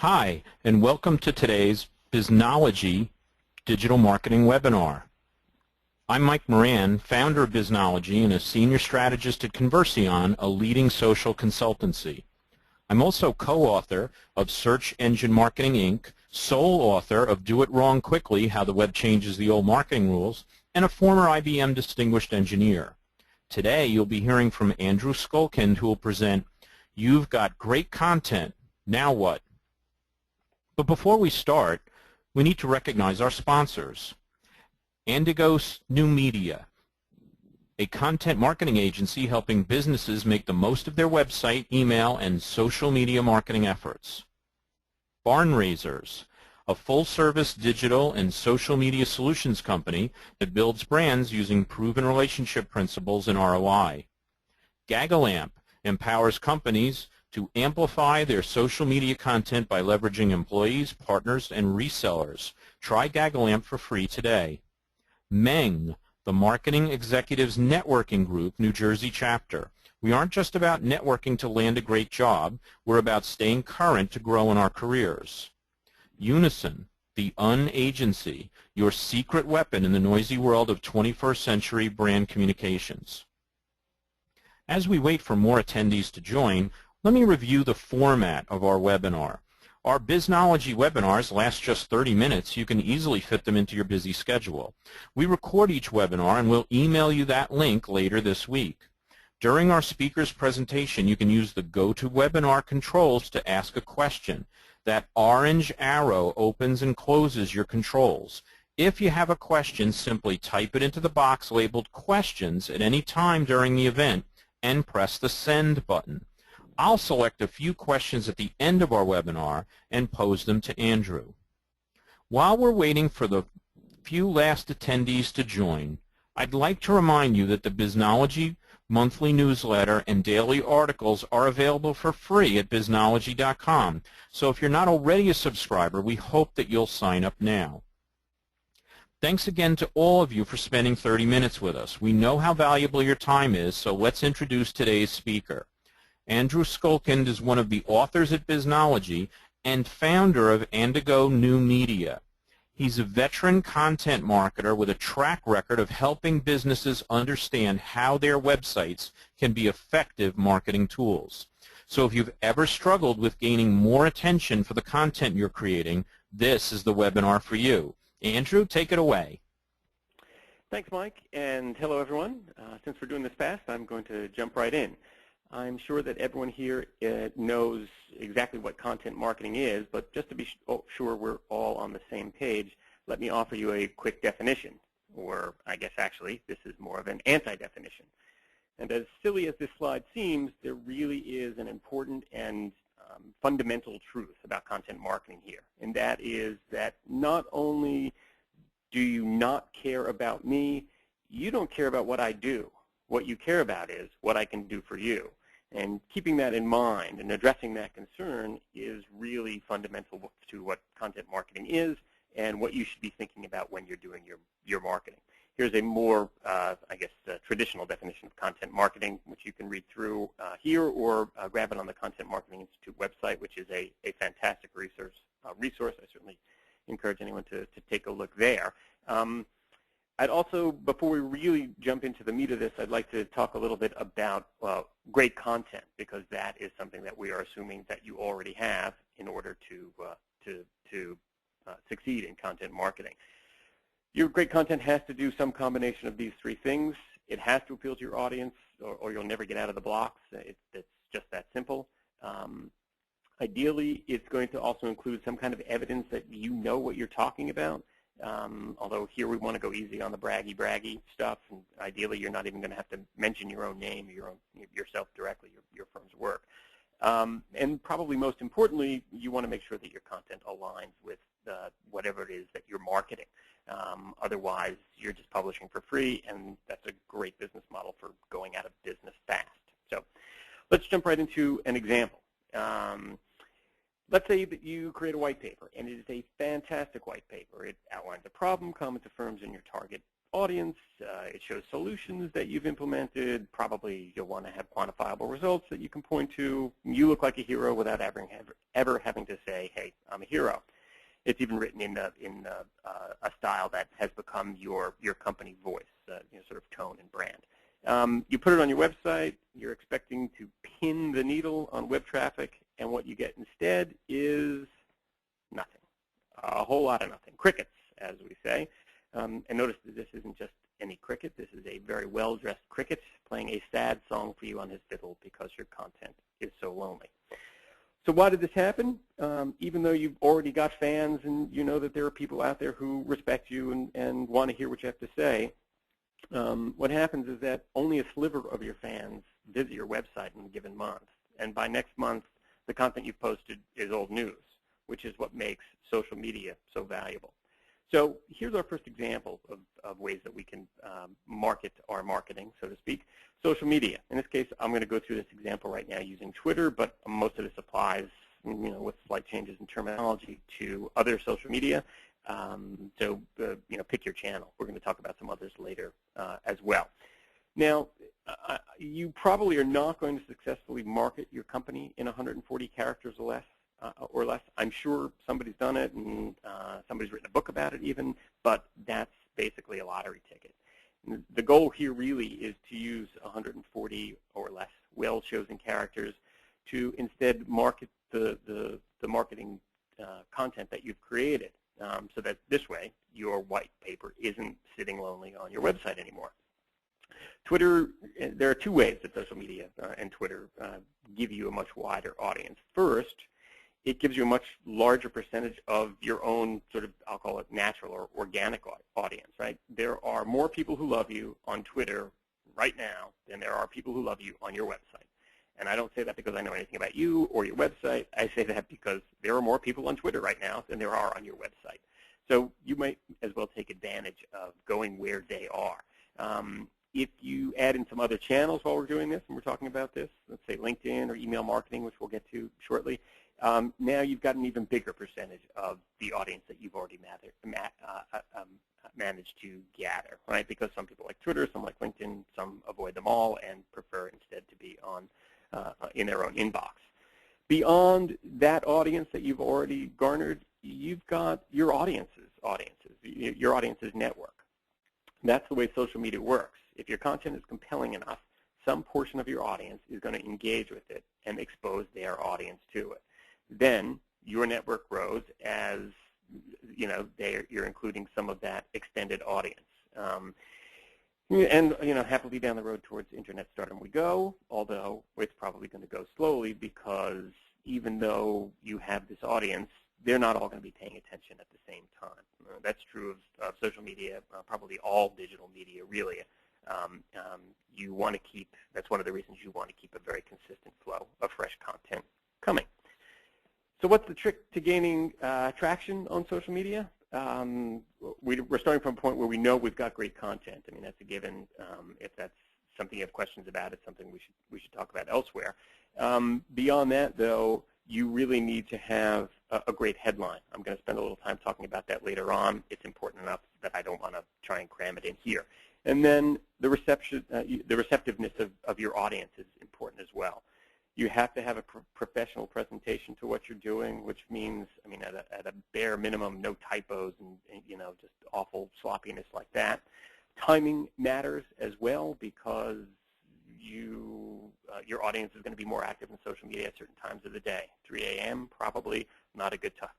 Hi, and welcome to today's Biznology Digital Marketing Webinar. I'm Mike Moran, founder of Biznology and a senior strategist at Conversion, a leading social consultancy. I'm also co-author of Search Engine Marketing, Inc., sole author of Do It Wrong Quickly, How the Web Changes the Old Marketing Rules, and a former IBM Distinguished Engineer. Today, you'll be hearing from Andrew Schulkind, who will present You've Got Great Content, Now What? But before we start, we need to recognize our sponsors. Andigo New Media, a content marketing agency helping businesses make the most of their website, email, and social media marketing efforts. Barn Raisers, a full-service digital and social media solutions company that builds brands using proven relationship principles and ROI. Gagalamp empowers companies to amplify their social media content by leveraging employees, partners, and resellers. Try Gagalamp for free today. Meng, the Marketing Executives Networking Group, New Jersey chapter. We aren't just about networking to land a great job. We're about staying current to grow in our careers. Unison, the Un-Agency, your secret weapon in the noisy world of 21st century brand communications. As we wait for more attendees to join, let me review the format of our webinar. Our Biznology webinars last just 30 minutes. You can easily fit them into your busy schedule. We record each webinar and we'll email you that link later this week. During our speaker's presentation, you can use the GoToWebinar controls to ask a question. That orange arrow opens and closes your controls. If you have a question, simply type it into the box labeled Questions at any time during the event and press the Send button. I'll select a few questions at the end of our webinar and pose them to Andrew. While we're waiting for the few last attendees to join, I'd like to remind you that the Biznology monthly newsletter and daily articles are available for free at biznology.com. So if you're not already a subscriber, we hope that you'll sign up now. Thanks again to all of you for spending 30 minutes with us. We know how valuable your time is, so let's introduce today's speaker. Andrew Schulkind is one of the authors at Biznology and founder of Andigo New Media. He's a veteran content marketer with a track record of helping businesses understand how their websites can be effective marketing tools. So if you've ever struggled with gaining more attention for the content you're creating, this is the webinar for you. Andrew, take it away. Thanks, Mike, and hello, everyone. Since we're doing this fast, I'm going to jump right in. I'm sure that everyone here knows exactly what content marketing is, but just to be sure we're all on the same page, let me offer you a quick definition, or I guess actually this is more of an anti-definition. And as silly as this slide seems, there really is an important and fundamental truth about content marketing here, and that is that not only do you not care about me, you don't care about what I do. What you care about is what I can do for you. And keeping that in mind and addressing that concern is really fundamental to what content marketing is and what you should be thinking about when you're doing your marketing. Here's a more, I guess, traditional definition of content marketing, which you can read through here or grab it on the Content Marketing Institute website, which is a fantastic resource. I certainly encourage anyone to take a look there. I'd also, before we really jump into the meat of this, I'd like to talk a little bit about great content, because that is something that we are assuming that you already have in order to succeed in content marketing. Your great content has to do some combination of these three things. It has to appeal to your audience, or you'll never get out of the blocks. It's just that simple. Ideally, it's going to also include some kind of evidence that you know what you're talking about. Although here we want to go easy on the braggy stuff, and ideally you're not even going to have to mention your own name, yourself directly, your firm's work. And probably most importantly, you want to make sure that your content aligns with whatever it is that you're marketing. Otherwise, you're just publishing for free, and that's a great business model for going out of business fast. So let's jump right into an example. Let's say that you create a white paper, and it is a fantastic white paper. It outlines a problem common to firms in your target audience. It shows solutions that you've implemented. Probably you'll want to have quantifiable results that you can point to. You look like a hero without ever having to say, hey, I'm a hero. It's even written in a style that has become your company voice, sort of tone and brand. You put it on your website. You're expecting to pin the needle on web traffic, and what you get instead is nothing. A whole lot of nothing. Crickets, as we say. And notice that this isn't just any cricket. This is a very well-dressed cricket playing a sad song for you on his fiddle because your content is so lonely. So why did this happen? Even though you've already got fans and you know that there are people out there who respect you and want to hear what you have to say, what happens is that only a sliver of your fans visit your website in a given month. And by next month, the content you've posted is old news, which is what makes social media so valuable. So here's our first example of ways that we can market our marketing, so to speak. Social media. In this case, I'm going to go through this example right now using Twitter, but most of this applies, with slight changes in terminology, to other social media. So pick your channel. We're going to talk about some others later as well. Now, you probably are not going to successfully market your company in 140 characters or less. I'm sure somebody's done it, and somebody's written a book about it even, but that's basically a lottery ticket. And the goal here really is to use 140 or less well-chosen characters to instead market the marketing content that you've created, so that this way your white paper isn't sitting lonely on your website anymore. Twitter, there are two ways that social media and Twitter give you a much wider audience. First, it gives you a much larger percentage of your own sort of, I'll call it natural or organic audience, right? There are more people who love you on Twitter right now than there are people who love you on your website. And I don't say that because I know anything about you or your website. I say that because there are more people on Twitter right now than there are on your website. So you might as well take advantage of going where they are. If you add in some other channels while we're doing this, and we're talking about this, let's say LinkedIn or email marketing, which we'll get to shortly, now you've got an even bigger percentage of the audience that you've already managed to gather, right? Because some people like Twitter, some like LinkedIn, some avoid them all and prefer instead to be on in their own inbox. Beyond that audience that you've already garnered, you've got your audience's network. That's the way social media works. If your content is compelling enough, some portion of your audience is going to engage with it and expose their audience to it. Then your network grows as you're including some of that extended audience. And happily down the road towards internet stardom we go, although it's probably going to go slowly because even though you have this audience, they're not all going to be paying attention at the same time. That's true of social media, probably all digital media, really. You want to keep, that's one of the reasons you want to keep a very consistent flow of fresh content coming. So what's the trick to gaining traction on social media? We're starting from a point where we know we've got great content. I mean, that's a given. If that's something you have questions about, it's something we should talk about elsewhere. Beyond that, though, you really need to have a great headline. I'm going to spend a little time talking about that later on. It's important enough that I don't want to try and cram it in here. And then the receptiveness of your audience is important as well. You have to have a professional presentation to what you're doing, which means, I mean, at a bare minimum, no typos and just awful sloppiness like that. Timing matters as well because your audience is going to be more active in social media at certain times of the day. 3 a.m. probably not a good time.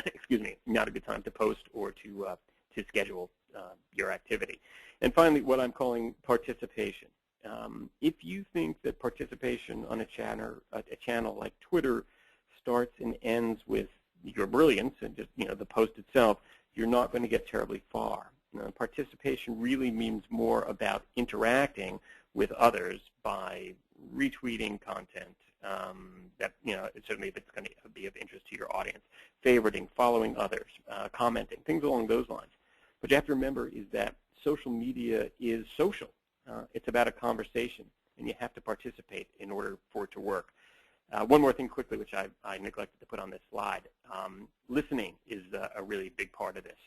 Excuse me, not a good time to post or to schedule your activity. And finally, what I'm calling participation. If you think that participation on a channel like Twitter starts and ends with your brilliance and just the post itself, you're not going to get terribly far. Participation really means more about interacting with others by retweeting content that certainly if it's going to be of interest to your audience, favoriting, following others, commenting, things along those lines. What you have to remember is that social media is social. It's about a conversation, and you have to participate in order for it to work. One more thing quickly, which I neglected to put on this slide. Listening is a really big part of this.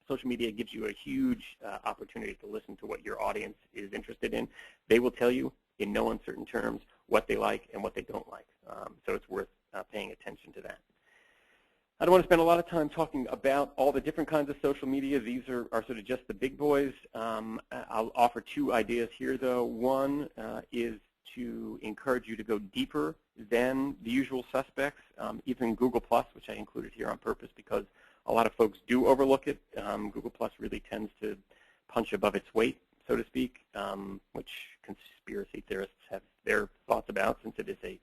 social media gives you a huge opportunity to listen to what your audience is interested in. They will tell you in no uncertain terms what they like and what they don't like. So it's worth paying attention to that. I don't want to spend a lot of time talking about all the different kinds of social media. These are sort of just the big boys. I'll offer two ideas here, though. One is to encourage you to go deeper than the usual suspects. Even Google+, which I included here on purpose because a lot of folks do overlook it. Google+ really tends to punch above its weight, so to speak, which conspiracy theorists have their thoughts about since it is a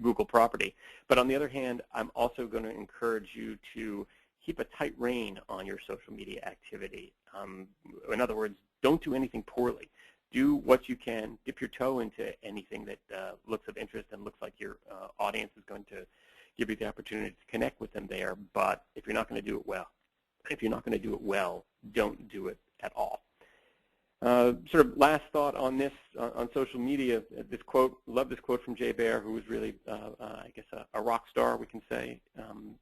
Google property. But on the other hand, I'm also going to encourage you to keep a tight rein on your social media activity. In other words, don't do anything poorly. Do what you can. Dip your toe into anything that looks of interest and looks like your audience is going to give you the opportunity to connect with them there. But if you're not going to do it well, don't do it at all. Sort of last thought on this, on social media, this quote, love this quote from Jay Baer, who was really, I guess, a rock star, we can say,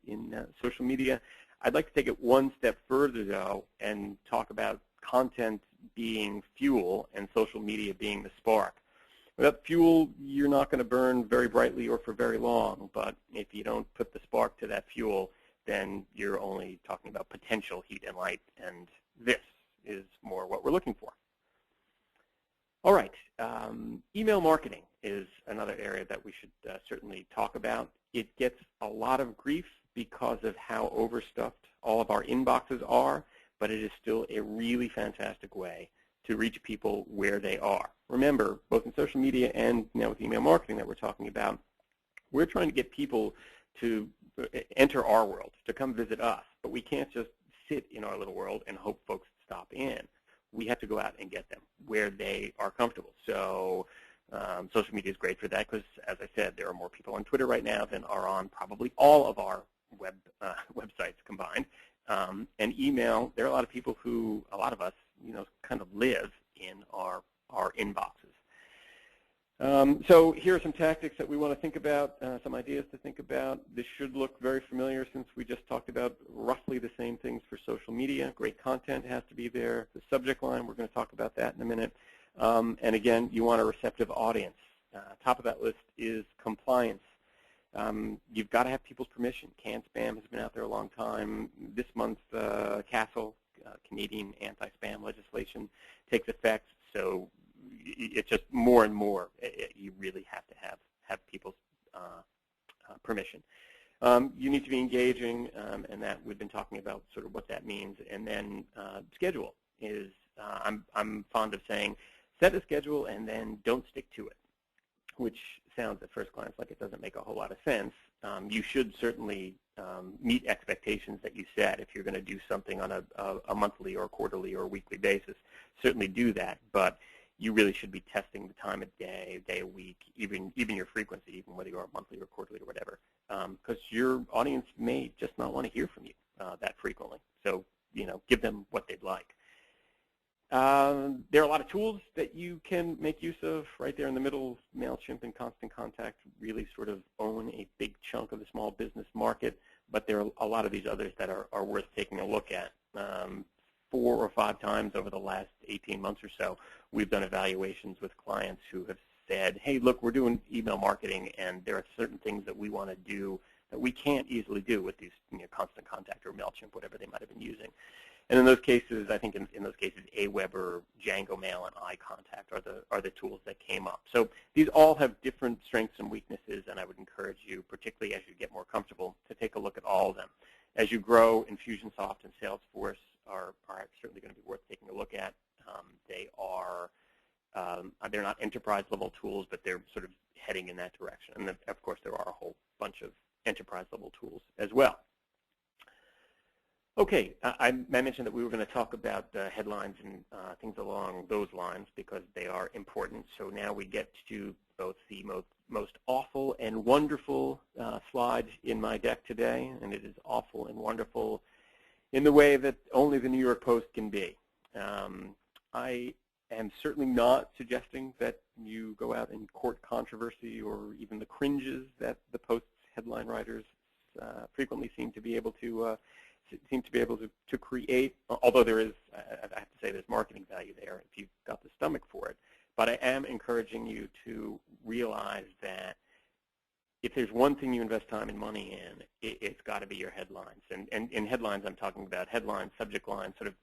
in social media. I'd like to take it one step further, though, and talk about content being fuel and social media being the spark. Without fuel, you're not going to burn very brightly or for very long, but if you don't put the spark to that fuel, then you're only talking about potential heat and light, and this is more what we're looking for. All right, email marketing is another area that we should certainly talk about. It gets a lot of grief because of how overstuffed all of our inboxes are, but it is still a really fantastic way to reach people where they are. Remember, both in social media and now with email marketing that we're talking about, we're trying to get people to enter our world, to come visit us, but we can't just sit in our little world and hope folks stop in. We have to go out and get them where they are comfortable. So social media is great for that because, as I said, there are more people on Twitter right now than are on probably all of our websites combined. And email, there are a lot of people who, a lot of us, kind of live in our inboxes. So here are some tactics that we want to think about, some ideas to think about. This should look very familiar since we just talked about roughly the same things for social media. Great content has to be there. The subject line, we're going to talk about that in a minute. And again, you want a receptive audience. Top of that list is compliance. You've got to have people's permission. Canned spam has been out there a long time. This month, CASL, Canadian anti-spam legislation, takes effect. So it's just more and more. You really have to have people's permission. You need to be engaging, and that we've been talking about sort of what that means. And then schedule is, I'm fond of saying, set a schedule and then don't stick to it, which sounds at first glance like it doesn't make a whole lot of sense. You should certainly meet expectations that you set if you're going to do something on a monthly or quarterly or weekly basis. Certainly do that, but you really should be testing the time of day, day of week, even your frequency, even whether you are monthly or quarterly or whatever, because your audience may just not want to hear from you that frequently. So, give them what they'd like. There are a lot of tools that you can make use of right there in the middle. MailChimp and Constant Contact really sort of own a big chunk of the small business market, but there are a lot of these others that are worth taking a look at. 4 or 5 times over the last 18 months or so, we've done evaluations with clients who have said, hey, look, we're doing email marketing, and there are certain things that we want to do that we can't easily do with these Constant Contact or MailChimp, whatever they might have been using. And in those cases, I think in those cases, Aweber, Django Mail, and iContact are the tools that came up. So these all have different strengths and weaknesses, and I would encourage you, particularly as you get more comfortable, to take a look at all of them. As you grow, Infusionsoft and Salesforce are certainly going to be worth taking a look at. They're not enterprise-level tools, but they're sort of heading in that direction. And then, of course, there are a whole bunch of enterprise-level tools as well. Okay, I mentioned that we were going to talk about headlines and things along those lines because they are important. So now we get to both the most awful and wonderful slide in my deck today, and it is awful and wonderful in the way that only the New York Post can be. I am certainly not suggesting that you go out and court controversy or even the cringes that the Post's headline writers frequently seem to be able to seem to be able to create, although there is, I have to say, there's marketing value there if you've got the stomach for it. But I am encouraging you to realize that if there's one thing you invest time and money in, it's got to be your headlines. And in headlines, I'm talking about headlines, subject lines, sort of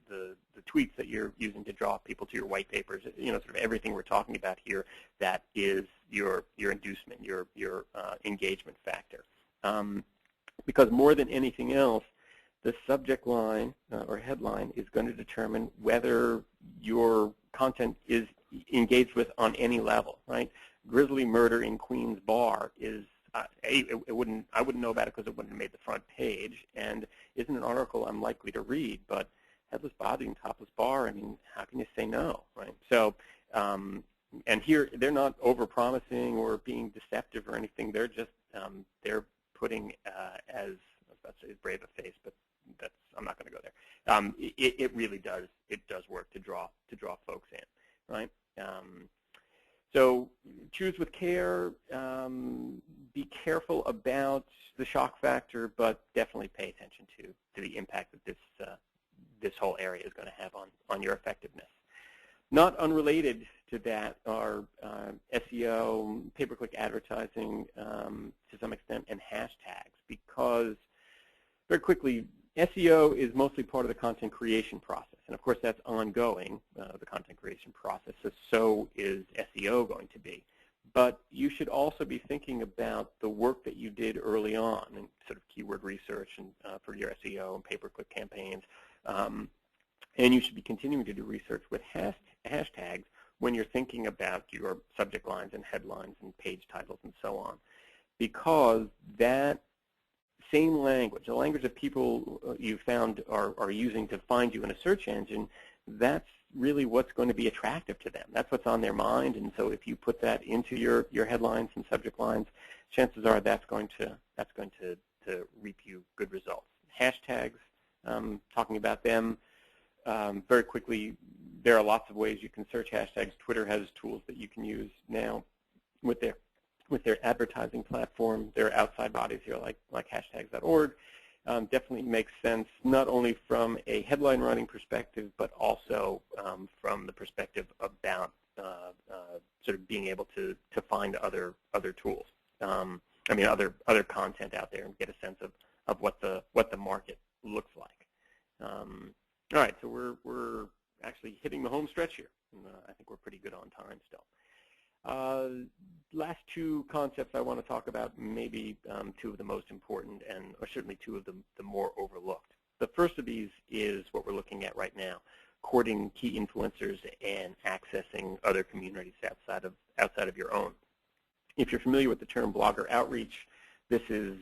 the tweets that you're using to draw people to your white papers, sort of everything we're talking about here that is your inducement, your engagement factor. Because more than anything else, the subject line or headline is going to determine whether your content is engaged with on any level, right? Grisly murder in Queens bar is, I wouldn't know about it because it wouldn't have made the front page, and isn't an article I'm likely to read, but headless body and topless bar, I mean, how can you say no, right? So, and here, they're not over-promising or being deceptive or anything. They're just, they're putting, as I was about to say, brave a face, but that's, I'm not going to go there. It really does, it does work to draw folks in, right? So choose with care, be careful about the shock factor, but definitely pay attention to the impact that this whole area is going to have on your effectiveness. Not unrelated to that are SEO, pay-per-click advertising to some extent, and hashtags, because very quickly, SEO is mostly part of the content creation process, and of course that's ongoing, the content creation process, so is SEO going to be. But you should also be thinking about the work that you did early on in sort of keyword research and for your SEO and pay-per-click campaigns, and you should be continuing to do research with hashtags when you're thinking about your subject lines and headlines and page titles and so on, because that same language, the language that people you found are using to find you in a search engine, that's really what's going to be attractive to them. That's what's on their mind, and so if you put that into your headlines and subject lines, chances are that's going to reap you good results. Hashtags, talking about them very quickly, there are lots of ways you can search hashtags. Twitter has tools that you can use now with their advertising platform. There are outside bodies here like hashtags.org. Definitely makes sense, not only from a headline writing perspective, but also from the perspective about sort of being able to find other tools. I mean, other content out there and get a sense of what the market looks like. All right, so we're actually hitting the home stretch here. I think we're pretty good on time still. Last two concepts I want to talk about, maybe two of the most important, or certainly two of the more overlooked. The first of these is what we're looking at right now, courting key influencers and accessing other communities outside of your own. If you're familiar with the term blogger outreach, this is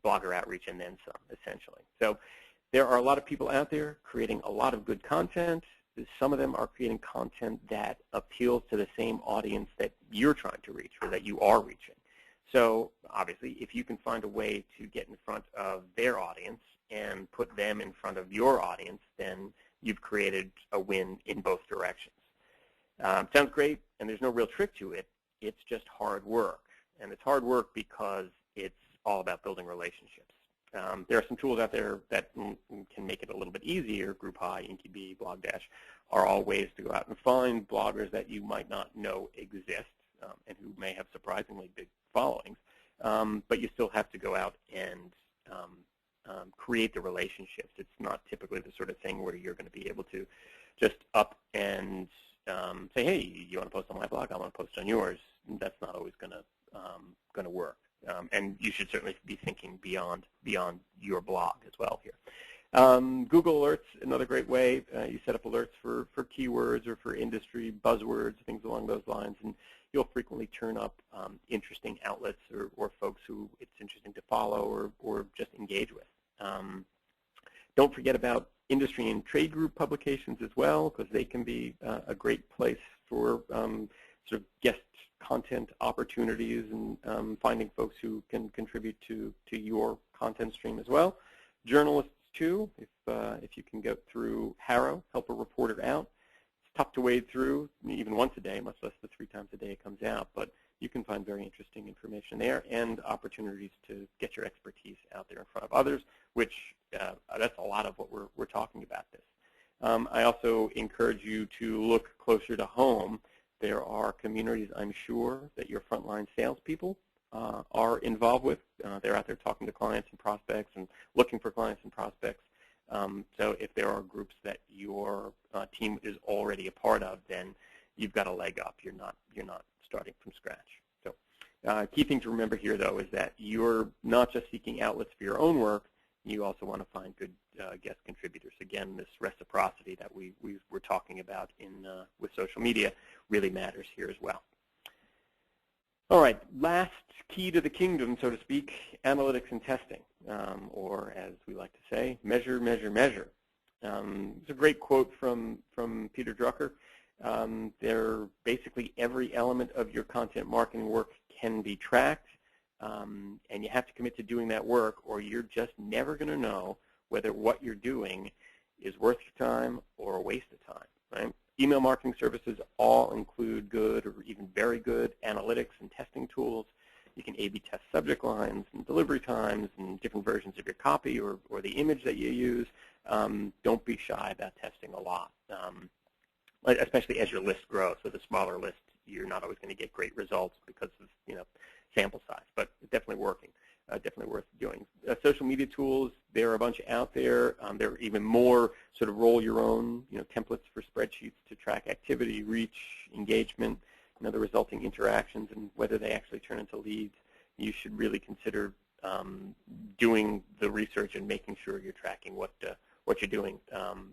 blogger outreach and then some, essentially. So there are a lot of people out there creating a lot of good content. Some of them are creating content that appeals to the same audience that you're trying to reach or that you are reaching. So obviously, if you can find a way to get in front of their audience and put them in front of your audience, then you've created a win in both directions. Sounds great, and there's no real trick to it. It's just hard work. And it's hard work because it's all about building relationships. There are some tools out there that can make it a little bit easier. GroupHigh, InkyBee, BlogDash are all ways to go out and find bloggers that you might not know exist and who may have surprisingly big followings. But you still have to go out and create the relationships. It's not typically the sort of thing where you're going to be able to just up and say, hey, you want to post on my blog? I want to post on yours. That's not always going to work. And you should certainly be thinking beyond your blog as well here. Google Alerts, another great way. You set up alerts for keywords or for industry buzzwords, things along those lines, and you'll frequently turn up interesting outlets or folks who it's interesting to follow or just engage with. Don't forget about industry and trade group publications as well, because they can be a great place for sort of guest content opportunities and finding folks who can contribute to your content stream as well. Journalists too, if you can go through Harrow, help a reporter out. It's tough to wade through even once a day, much less the 3 times a day it comes out, but you can find very interesting information there and opportunities to get your expertise out there in front of others, which that's a lot of what we're talking about this. I also encourage you to look closer to home. There are communities, I'm sure, that your frontline salespeople are involved with. They're out there talking to clients and prospects and looking for clients and prospects. So if there are groups that your team is already a part of, then you've got a leg up. You're not starting from scratch. So key thing to remember here, though, is that you're not just seeking outlets for your own work. You also want to find good guest contributors. Again, this reciprocity that we were talking about with social media really matters here as well. All right, last key to the kingdom, so to speak, analytics and testing, or as we like to say, measure, measure, measure. It's a great quote from Peter Drucker. Basically every element of your content marketing work can be tracked, and you have to commit to doing that work, or you're just never going to know whether what you're doing is worth your time or a waste of time, right? Email marketing services all include good or even very good analytics and testing tools. You can A/B test subject lines and delivery times and different versions of your copy or the image that you use. Don't be shy about testing a lot, especially as your list grows. With a smaller list, you're not always going to get great results because of sample size, but it's definitely working. Definitely worth doing. Social media tools, there are a bunch out there. There are even more sort of roll your own, templates for spreadsheets to track activity, reach, engagement, the resulting interactions, and whether they actually turn into leads. You should really consider doing the research and making sure you're tracking what you're doing on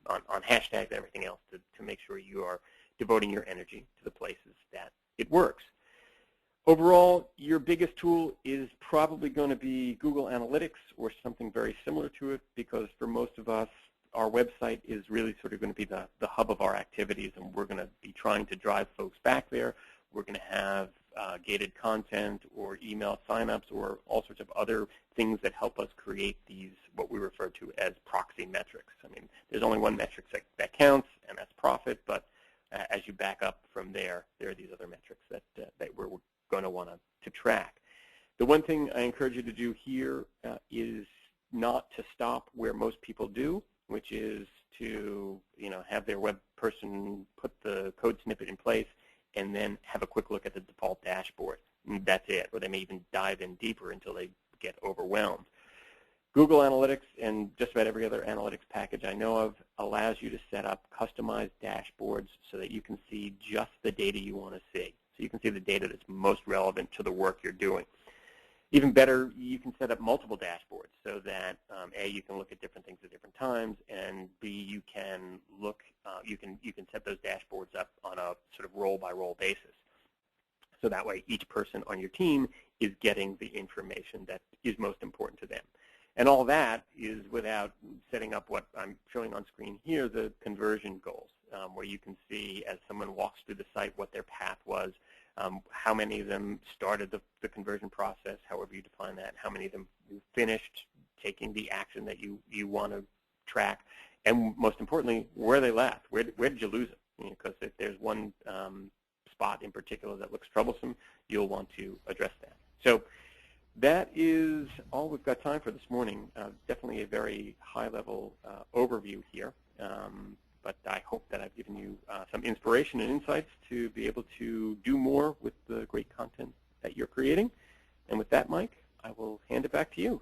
hashtags and everything else to make sure you are devoting your energy to the places that it works. Overall, your biggest tool is probably going to be Google Analytics or something very similar to it, because for most of us, our website is really sort of going to be the hub of our activities, and we're going to be trying to drive folks back there. We're going to have gated content or email signups or all sorts of other things that help us create these, what we refer to as proxy metrics. I mean, there's only one metric that counts, and that's profit, but as you back up from there are these other metrics that we're going to want to track. The one thing I encourage you to do here is not to stop where most people do, which is to have their web person put the code snippet in place and then have a quick look at the default dashboard. And that's it, or they may even dive in deeper until they get overwhelmed. Google Analytics and just about every other analytics package I know of allows you to set up customized dashboards so that you can see just the data you want to see. So you can see the data that's most relevant to the work you're doing. Even better, you can set up multiple dashboards so that A, you can look at different things at different times, and B, you can look, you can set those dashboards up on a sort of role-by-role basis. So that way, each person on your team is getting the information that is most important to them. And all that is without setting up what I'm showing on screen here, the conversion goals, where you can see as someone walks through the site what their path was, how many of them started the conversion process, however you define that, how many of them finished taking the action that you want to track, and most importantly, where they left. Where did you lose it? Because if there's one spot in particular that looks troublesome, you'll want to address that. So that is all we've got time for this morning. Definitely a very high-level overview here. But I hope that I've given you some inspiration and insights to be able to do more with the great content that you're creating. And with that, Mike, I will hand it back to you.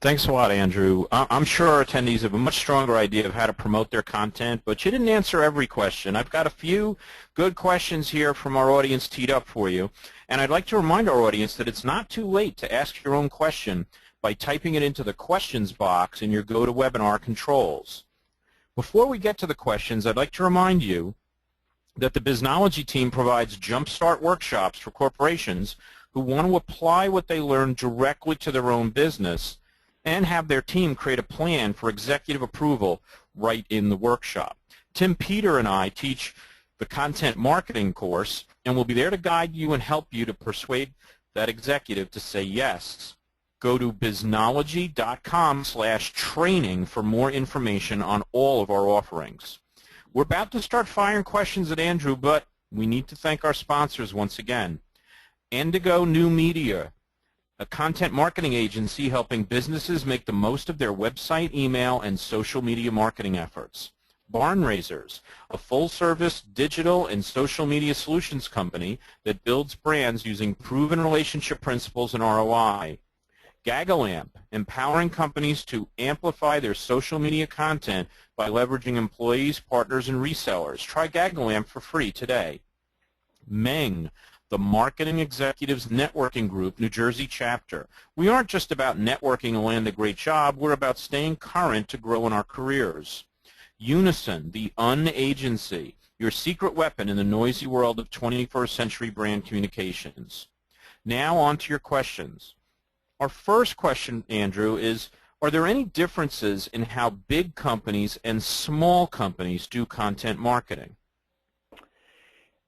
Thanks a lot, Andrew. I'm sure our attendees have a much stronger idea of how to promote their content, but you didn't answer every question. I've got a few good questions here from our audience teed up for you, and I'd like to remind our audience that it's not too late to ask your own question by typing it into the questions box in your GoToWebinar controls. Before we get to the questions, I'd like to remind you that the Biznology team provides jumpstart workshops for corporations who want to apply what they learn directly to their own business and have their team create a plan for executive approval right in the workshop. Tim, Peter, and I teach the content marketing course, and we'll be there to guide you and help you to persuade that executive to say yes. Go to biznology.com/training for more information on all of our offerings. We're about to start firing questions at Andrew, but we need to thank our sponsors once again. Indigo New Media, a content marketing agency helping businesses make the most of their website, email, and social media marketing efforts. Barn Raisers, a full-service digital and social media solutions company that builds brands using proven relationship principles and ROI. Gagalamp, empowering companies to amplify their social media content by leveraging employees, partners, and resellers. Try Gagalamp for free today. Meng, the Marketing Executives Networking Group, New Jersey chapter. We aren't just about networking and land a great job. We're about staying current to grow in our careers. Unison, the agency, your secret weapon in the noisy world of 21st century brand communications. Now on to your questions. Our first question, Andrew, is, are there any differences in how big companies and small companies do content marketing?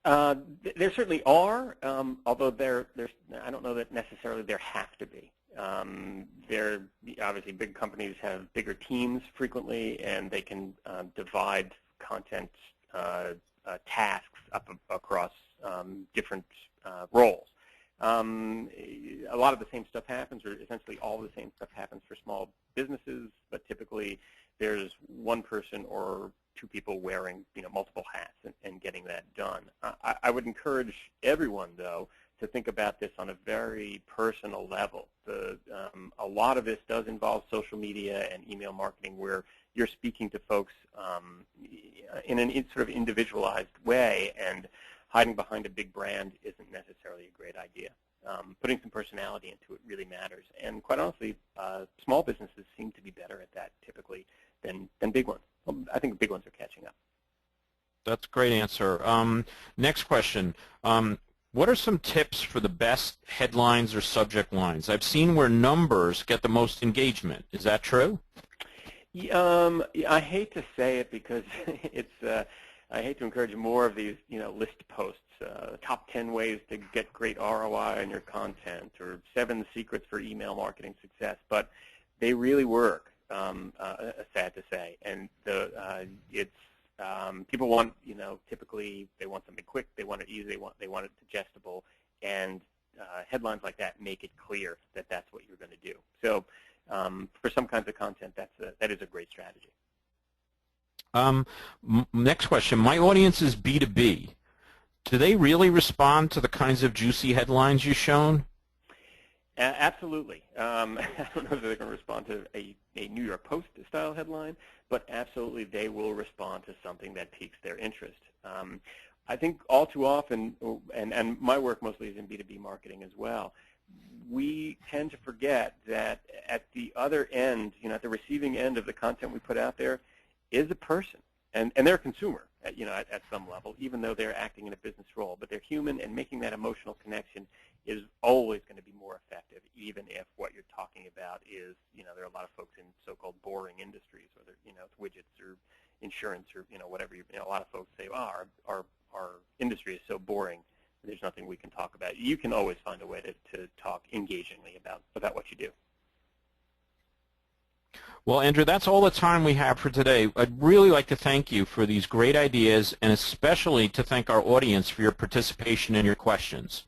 There certainly are, although I don't know that necessarily there have to be. Obviously, big companies have bigger teams frequently, and they can divide content tasks up across different roles. A lot of the same stuff happens, or essentially all the same stuff happens for small businesses, but typically there's one person or two people wearing multiple hats and getting that done. I would encourage everyone, though, to think about this on a very personal level. A lot of this does involve social media and email marketing, where you're speaking to folks in an sort of individualized way, and hiding behind a big brand isn't necessarily a great idea. Putting some personality into it really matters. And quite honestly, small businesses seem to be better at that typically than big ones. Well, I think big ones are catching up. That's a great answer. Next question. What are some tips for the best headlines or subject lines? I've seen where numbers get the most engagement. Is that true? I hate to say it because I hate to encourage more of these, list posts. Top 10 ways to get great ROI on your content, or 7 secrets for email marketing success. But they really work. Sad to say, and people want, typically they want something quick, they want it easy, they want it digestible, and headlines like that make it clear that that's what you're going to do. So for some kinds of content, that is a great strategy. Next question. My audience is B2B. Do they really respond to the kinds of juicy headlines you've shown? Absolutely. I don't know if they're going to respond to a New York Post-style headline, but absolutely they will respond to something that piques their interest. I think all too often, and my work mostly is in B2B marketing as well, we tend to forget that at the other end, at the receiving end of the content we put out there, is a person, and they're a consumer, at some level, even though they're acting in a business role. But they're human, and making that emotional connection is always going to be more effective, even if what you're talking about is, there are a lot of folks in so-called boring industries, whether, it's widgets or insurance or, whatever. A lot of folks say, oh, our industry is so boring, there's nothing we can talk about. You can always find a way to talk engagingly about what you do. Well, Andrew, that's all the time we have for today. I'd really like to thank you for these great ideas, and especially to thank our audience for your participation and your questions.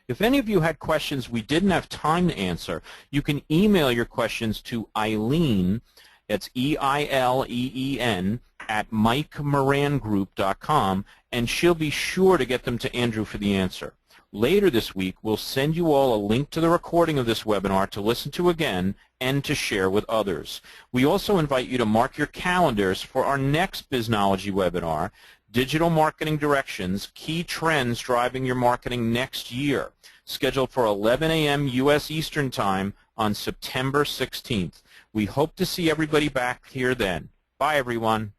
If any of you had questions we didn't have time to answer, you can email your questions to Eileen, that's E-I-L-E-E-N, at MikeMoranGroup.com, and she'll be sure to get them to Andrew for the answer. Later this week, we'll send you all a link to the recording of this webinar to listen to again and to share with others. We also invite you to mark your calendars for our next Biznology webinar, Digital Marketing Directions, Key Trends Driving Your Marketing Next Year, scheduled for 11 a.m. U.S. Eastern Time on September 16th. We hope to see everybody back here then. Bye, everyone.